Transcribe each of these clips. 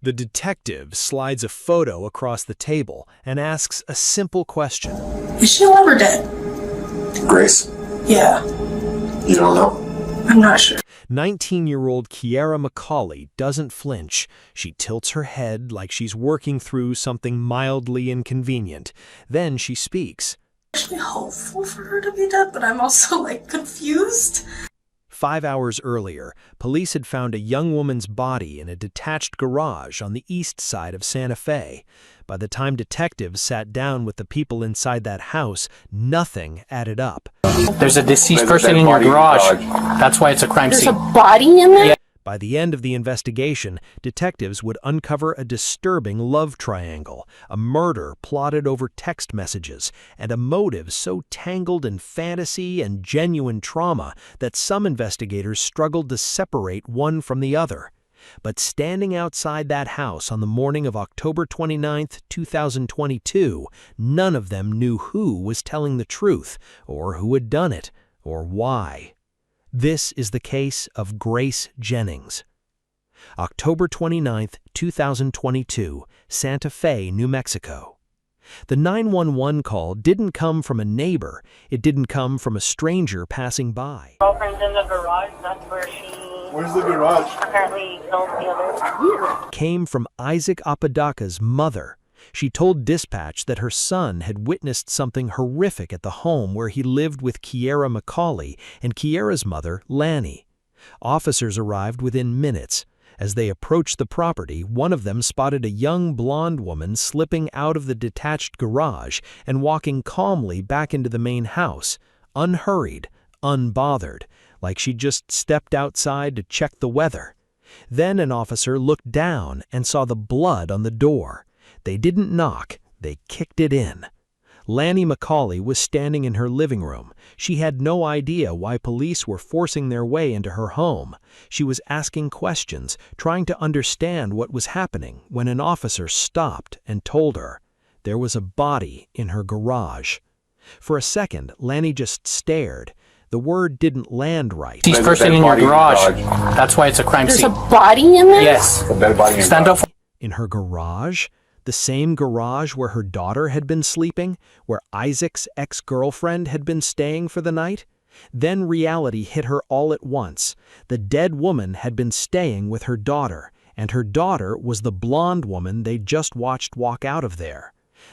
The detective slides a photo across the table and asks a simple question. Is she alive or dead? Grace? Yeah. You don't know? I'm not sure. 19-year-old Kiera McCauley doesn't flinch. She tilts her head like she's working through something mildly inconvenient. Then she speaks. I'm actually hopeful for her to be dead, but I'm also, confused. 5 hours earlier, police had found a young woman's body in a detached garage on the east side of Santa Fe. By the time detectives sat down with the people inside that house, nothing added up. There's a deceased person in your garage. That's why it's a crime scene. There's a body in there? Yeah. By the end of the investigation, detectives would uncover a disturbing love triangle, a murder plotted over text messages, and a motive so tangled in fantasy and genuine trauma that some investigators struggled to separate one from the other. But standing outside that house on the morning of October 29, 2022, none of them knew who was telling the truth, or who had done it, or why. This is the case of Grace Jennings. October 29, 2022, Santa Fe, New Mexico. The 911 call didn't come from a neighbor. It didn't come from a stranger passing by. Girlfriend's in the garage. That's where she... Where's the garage? Apparently killed the other. Came from Isaac Apodaca's mother. She told dispatch that her son had witnessed something horrific at the home where he lived with Kiera McCauley and Kiera's mother, Lanny. Officers arrived within minutes. As they approached the property, one of them spotted a young blonde woman slipping out of the detached garage and walking calmly back into the main house, unhurried, unbothered, like she just stepped outside to check the weather. Then an officer looked down and saw the blood on the door. They didn't knock, they kicked it in. Lanny McCauley was standing in her living room. She had no idea why police were forcing their way into her home. She was asking questions, trying to understand what was happening, when an officer stopped and told her there was a body in her garage. For a second, Lanny just stared. The word didn't land right. Deceased person in your garage. That's why it's a crime There's scene. a body in there? Yes. A dead body in Stand up. In her garage? The same garage where her daughter had been sleeping, where Isaac's ex-girlfriend had been staying for the night? Then reality hit her all at once. The dead woman had been staying with her daughter, and her daughter was the blonde woman they'd just watched walk out of there.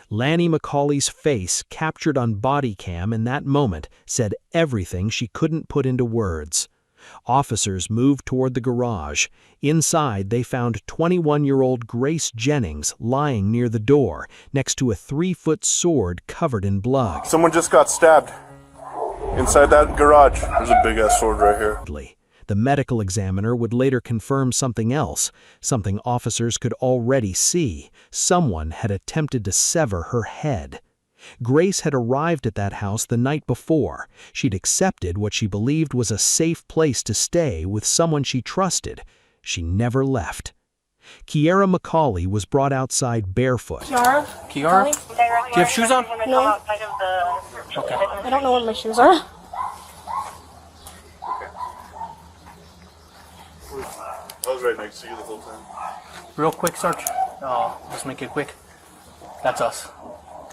Lanny McCauley's face, captured on bodycam in that moment, said everything she couldn't put into words. Officers moved toward the garage. Inside, they found 21-year-old Grace Jennings lying near the door, next to a 3-foot sword covered in blood. Someone just got stabbed inside that garage. There's a big-ass sword right here. The medical examiner would later confirm something else, something officers could already see. Someone had attempted to sever her head. Grace had arrived at that house the night before. She'd accepted what she believed was a safe place to stay with someone she trusted. She never left. Kiera McCauley was brought outside barefoot. Kiara? Do you have shoes on? No. Okay. I don't know where my shoes are. I was right next to you the whole time. Real quick, Sarge. Let's make it quick. That's us.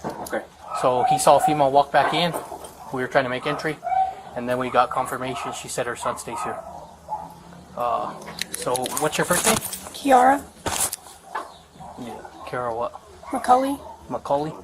Okay. So he saw a female walk back in. We were trying to make entry, and then we got confirmation. She said her son stays here. So what's your first name? Kiara? Yeah. Kara what? McCauley? McCauley?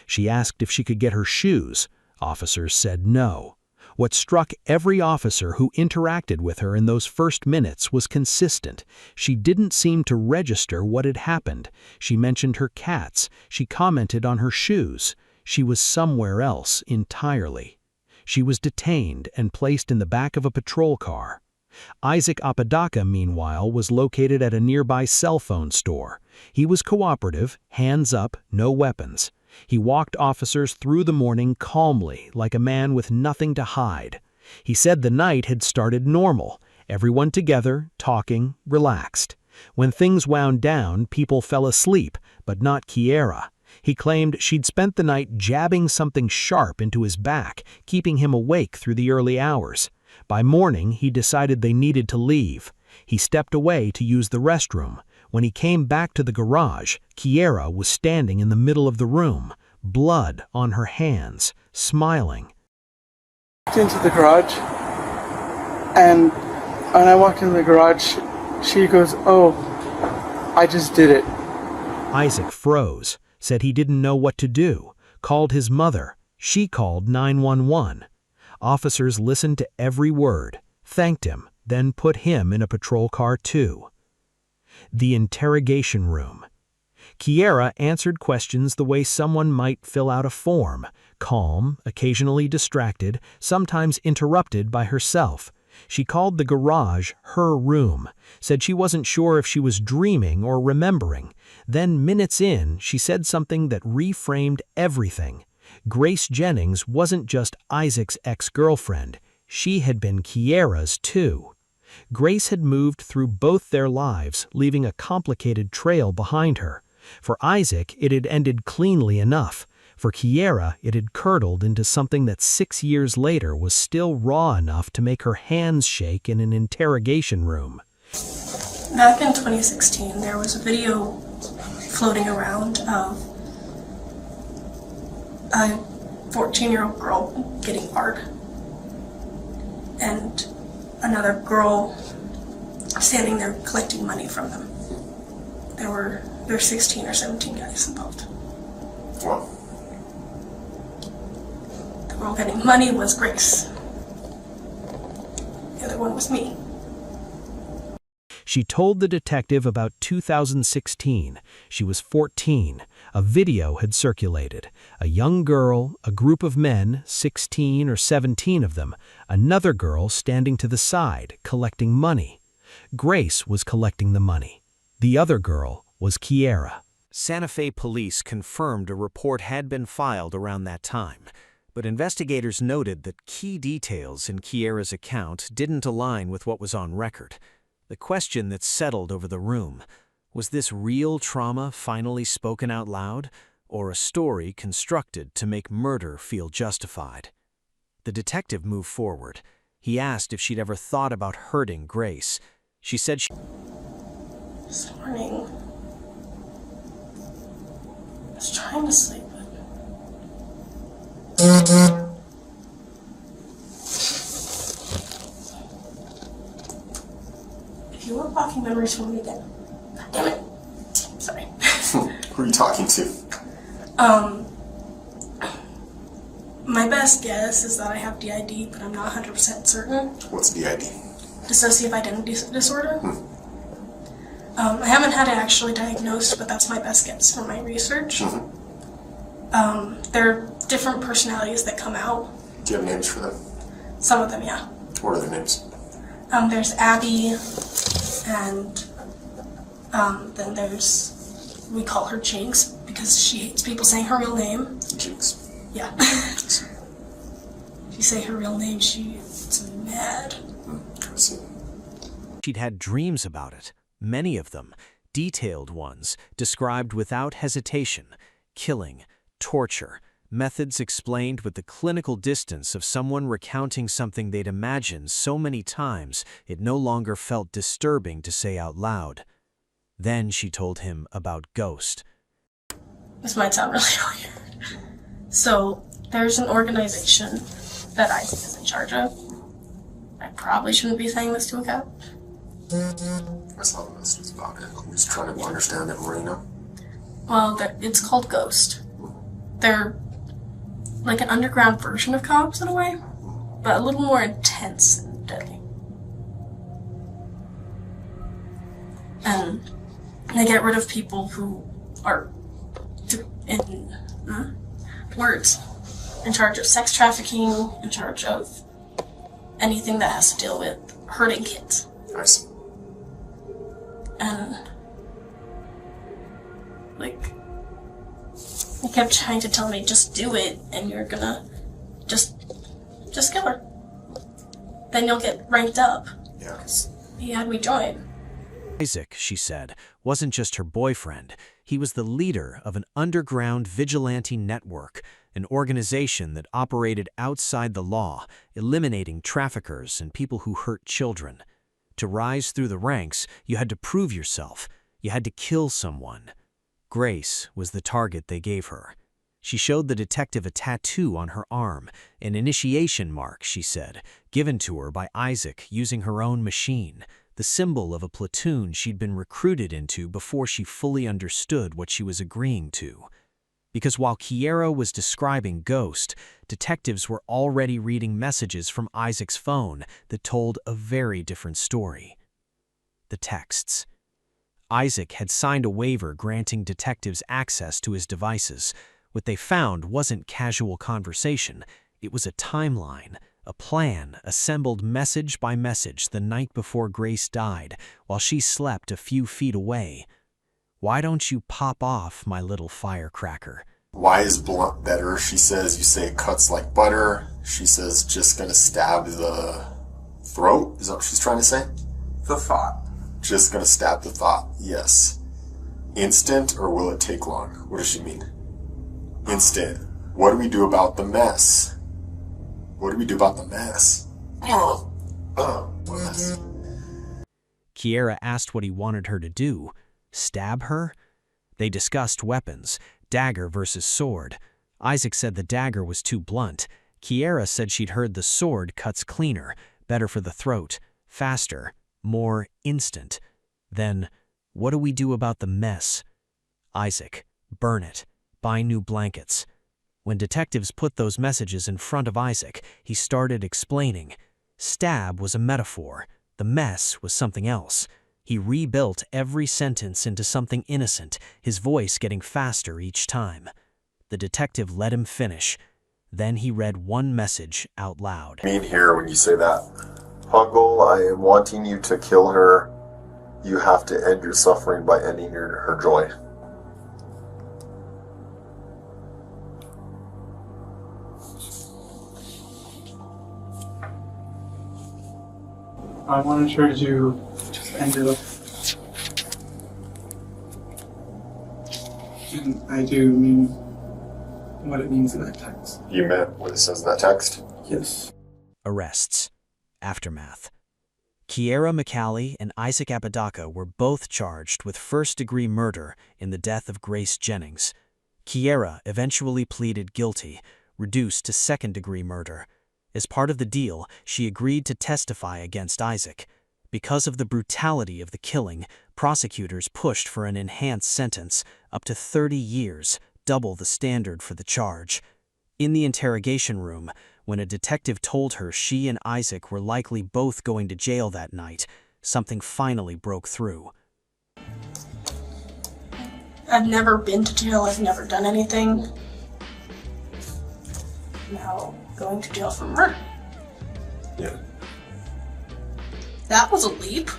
She asked if she could get her shoes. Officers said no. What struck every officer who interacted with her in those first minutes was consistent. She didn't seem to register what had happened. She mentioned her cats. She commented on her shoes. She was somewhere else entirely. She was detained and placed in the back of a patrol car. Isaac Apodaca, meanwhile, was located at a nearby cell phone store. He was cooperative, hands up, no weapons. He walked officers through the morning calmly, like a man with nothing to hide. He said the night had started normal, everyone together, talking, relaxed. When things wound down, people fell asleep, but not Kiera. He claimed she'd spent the night jabbing something sharp into his back, keeping him awake through the early hours. By morning, he decided they needed to leave. He stepped away to use the restroom. When he came back to the garage, Kiera was standing in the middle of the room, blood on her hands, smiling. Into the garage, and when I walked into the garage, she goes, "Oh, I just did it." Isaac froze, said he didn't know what to do, called his mother. She called 911. Officers listened to every word, thanked him, then put him in a patrol car too. The interrogation room. Kiera answered questions the way someone might fill out a form, calm, occasionally distracted, sometimes interrupted by herself. She called the garage her room, said she wasn't sure if she was dreaming or remembering. Then, minutes in, she said something that reframed everything. Grace Jennings wasn't just Isaac's ex-girlfriend. She had been Kiera's too. Grace had moved through both their lives, leaving a complicated trail behind her. For Isaac, it had ended cleanly enough. For Kiera, it had curdled into something that 6 years later was still raw enough to make her hands shake in an interrogation room. Back in 2016, there was a video floating around of a 14-year-old girl getting art and another girl standing there collecting money from them. There were 16 or 17 guys involved. Wow. The girl getting money was Grace. The other one was me. She told the detective about 2016. She was 14. A video had circulated. A young girl, a group of men, 16 or 17 of them, another girl standing to the side, collecting money. Grace was collecting the money. The other girl was Kiera. Santa Fe police confirmed a report had been filed around that time, but investigators noted that key details in Kiera's account didn't align with what was on record. The question that settled over the room: was this real trauma finally spoken out loud, or a story constructed to make murder feel justified? The detective moved forward. He asked if she'd ever thought about hurting Grace. She said she... This morning, I was trying to sleep, but if you want blocking memories from me again, God damn it. Sorry. Who are you talking to? My best guess is that I have DID, but I'm not 100% certain. What's DID? Dissociative identity disorder. I haven't had it actually diagnosed, but that's my best guess from my research. There are different personalities that come out. Do you have names for them? Some of them, yeah. What are their names? There's Abby, and then there's, we call her Jinx because she hates people saying her real name. Jinx. Yeah. If you say her real name, she gets mad. I see. She'd had dreams about it, many of them, detailed ones, described without hesitation: killing, torture, methods explained with the clinical distance of someone recounting something they'd imagined so many times it no longer felt disturbing to say out loud. Then she told him about Ghost. This might sound really weird. So, there's an organization that Isaac is in charge of. I probably shouldn't be saying this to a cop. That's not what this is about. I'm just trying to understand it, Marina. Well, it's called Ghost. They're like an underground version of cops in a way, but a little more intense and deadly. And they get rid of people who are, in words, in charge of sex trafficking, in charge of anything that has to deal with hurting kids. I see. And like, he kept trying to tell me, just do it, and you're gonna just kill her. Then you'll get ranked up. Yeah. He had me join. Isaac, she said, wasn't just her boyfriend. He was the leader of an underground vigilante network, an organization that operated outside the law, eliminating traffickers and people who hurt children. To rise through the ranks, you had to prove yourself. You had to kill someone. Grace was the target they gave her. She showed the detective a tattoo on her arm, an initiation mark, she said, given to her by Isaac using her own machine, the symbol of a platoon she'd been recruited into before she fully understood what she was agreeing to. Because while Kiera was describing Ghost, detectives were already reading messages from Isaac's phone that told a very different story. The texts. Isaac had signed a waiver granting detectives access to his devices. What they found wasn't casual conversation. It was a timeline, a plan assembled message by message the night before Grace died while she slept a few feet away. "Why don't you pop off, my little firecracker?" Why is blunt better? She says, you say it cuts like butter. She says, just gonna stab the throat? Is that what she's trying to say? The thought. Just gonna stab the thought, yes. Instant, or will it take long? What does she mean? Instant. What do we do about the mess? What do we do about the mess? What mess? Kiera asked what he wanted her to do. Stab her? They discussed weapons, dagger versus sword. Isaac said the dagger was too blunt. Kiera said she'd heard the sword cuts cleaner, better for the throat, faster, more instant. Then, what do we do about the mess? Isaac, burn it. Buy new blankets. When detectives put those messages in front of Isaac, he started explaining. Stab was a metaphor. The mess was something else. He rebuilt every sentence into something innocent, his voice getting faster each time. The detective let him finish. Then he read one message out loud. I mean here when you say that. Huggle, I am wanting you to kill her. You have to end your suffering by ending her joy. I wanted her to just end it up. And I do mean what it means in that text. You meant what it says in that text? Yes. Arrests. Aftermath. Kiera McCallie and Isaac Apodaca were both charged with first-degree murder in the death of Grace Jennings. Kiera eventually pleaded guilty, reduced to second-degree murder. As part of the deal, she agreed to testify against Isaac. Because of the brutality of the killing, prosecutors pushed for an enhanced sentence, up to 30 years, double the standard for the charge. In the interrogation room, when a detective told her she and Isaac were likely both going to jail that night, something finally broke through. I've never been to jail, I've never done anything. Now, going to jail for murder. Yeah. That was a leap.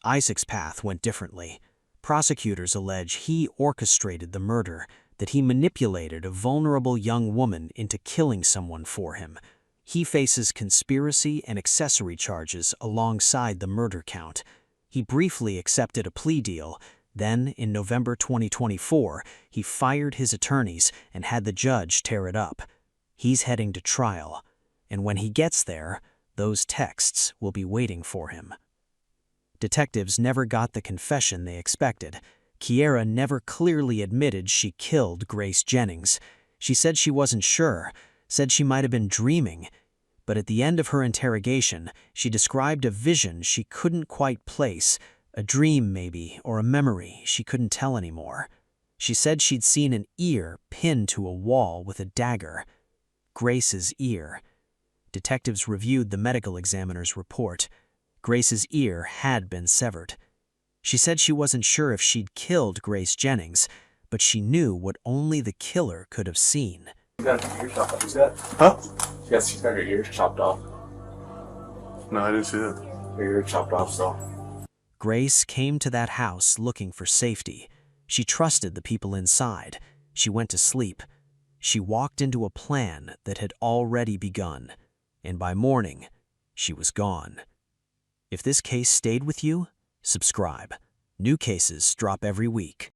Isaac's path went differently. Prosecutors allege he orchestrated the murder, that he manipulated a vulnerable young woman into killing someone for him. He faces conspiracy and accessory charges alongside the murder count. He briefly accepted a plea deal. Then, in November 2024, he fired his attorneys and had the judge tear it up. He's heading to trial, and when he gets there, those texts will be waiting for him. Detectives never got the confession they expected. Kiera never clearly admitted she killed Grace Jennings. She said she wasn't sure, said she might have been dreaming. But at the end of her interrogation, she described a vision she couldn't quite place, a dream maybe, or a memory she couldn't tell anymore. She said she'd seen an ear pinned to a wall with a dagger. Grace's ear. Detectives reviewed the medical examiner's report. Grace's ear had been severed. She said she wasn't sure if she'd killed Grace Jennings, but she knew what only the killer could have seen. She's got her ears chopped off. You see that? Huh? She's got her ears chopped off. No, I didn't see that. Her ears chopped off, so. Grace came to that house looking for safety. She trusted the people inside. She went to sleep. She walked into a plan that had already begun, and by morning, she was gone. If this case stayed with you, subscribe. New cases drop every week.